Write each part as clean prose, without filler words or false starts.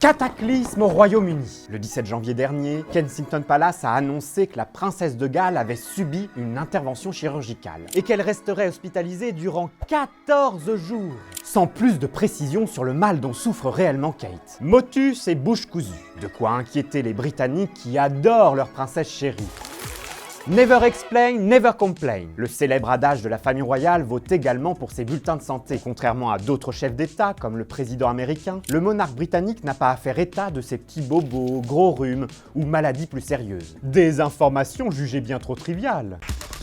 Cataclysme au Royaume-Uni. Le 17 janvier dernier, Kensington Palace a annoncé que la princesse de Galles avait subi une intervention chirurgicale et qu'elle resterait hospitalisée durant 14 jours. Sans plus de précision sur le mal dont souffre réellement Kate. Motus et bouche cousue. De quoi inquiéter les Britanniques qui adorent leur princesse chérie. Never explain, never complain. Le célèbre adage de la famille royale vaut également pour ses bulletins de santé. Contrairement à d'autres chefs d'État, comme le président américain, le monarque britannique n'a pas à faire état de ses petits bobos, gros rhumes ou maladies plus sérieuses. Des informations jugées bien trop triviales.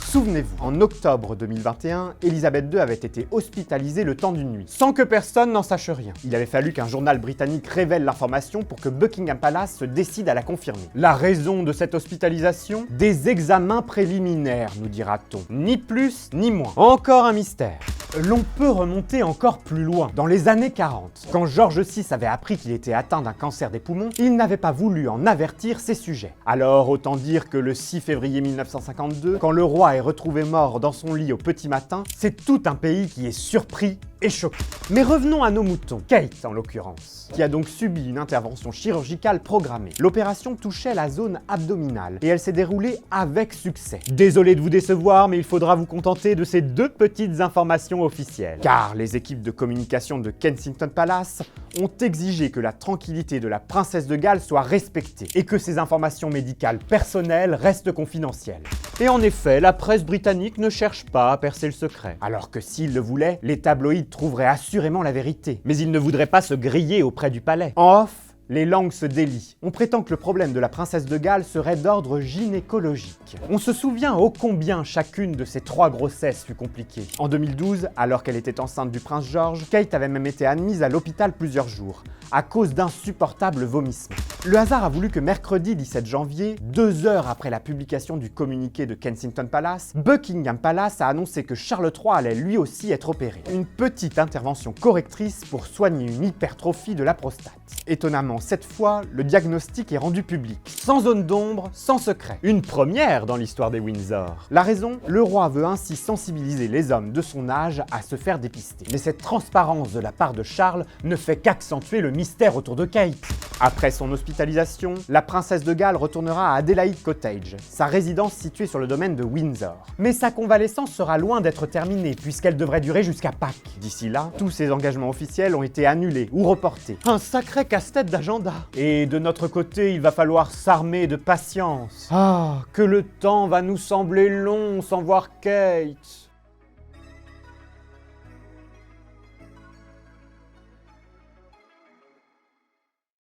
Souvenez-vous, en octobre 2021, Elisabeth II avait été hospitalisée le temps d'une nuit, sans que personne n'en sache rien. Il avait fallu qu'un journal britannique révèle l'information pour que Buckingham Palace se décide à la confirmer. La raison de cette hospitalisation? Des examens préliminaires, nous dira-t-on. Ni plus, ni moins. Encore un mystère. L'on peut remonter encore plus loin, dans les années 40. Quand George VI avait appris qu'il était atteint d'un cancer des poumons, il n'avait pas voulu en avertir ses sujets. Alors autant dire que le 6 février 1952, quand le roi est retrouvé mort dans son lit au petit matin, c'est tout un pays qui est surpris et choqué. Mais revenons à nos moutons, Kate en l'occurrence, qui a donc subi une intervention chirurgicale programmée. L'opération touchait la zone abdominale et elle s'est déroulée avec succès. Désolé de vous décevoir, mais il faudra vous contenter de ces deux petites informations officielles. Car les équipes de communication de Kensington Palace ont exigé que la tranquillité de la princesse de Galles soit respectée et que ces informations médicales personnelles restent confidentielles. Et en effet, la presse britannique ne cherche pas à percer le secret. Alors que s'ils le voulaient, les tabloïds trouveraient assurément la vérité. Mais ils ne voudraient pas se griller auprès du palais. En off, les langues se délient. On prétend que le problème de la princesse de Galles serait d'ordre gynécologique. On se souvient ô combien chacune de ces 3 grossesses fut compliquée. En 2012, alors qu'elle était enceinte du prince George, Kate avait même été admise à l'hôpital plusieurs jours, à cause d'insupportables vomissements. Le hasard a voulu que mercredi 17 janvier, 2 heures après la publication du communiqué de Kensington Palace, Buckingham Palace a annoncé que Charles III allait lui aussi être opéré. Une petite intervention correctrice pour soigner une hypertrophie de la prostate. Étonnamment, cette fois, le diagnostic est rendu public, sans zone d'ombre, sans secret. Une première dans l'histoire des Windsor. La raison? Le roi veut ainsi sensibiliser les hommes de son âge à se faire dépister. Mais cette transparence de la part de Charles ne fait qu'accentuer le mystère autour de Kate. Après son hospitalisation, la princesse de Galles retournera à Adelaide Cottage, sa résidence située sur le domaine de Windsor. Mais sa convalescence sera loin d'être terminée, puisqu'elle devrait durer jusqu'à Pâques. D'ici là, tous ses engagements officiels ont été annulés ou reportés. Un sacré casse-tête d'agenda. Et de notre côté, il va falloir s'armer de patience. Ah, que le temps va nous sembler long sans voir Kate.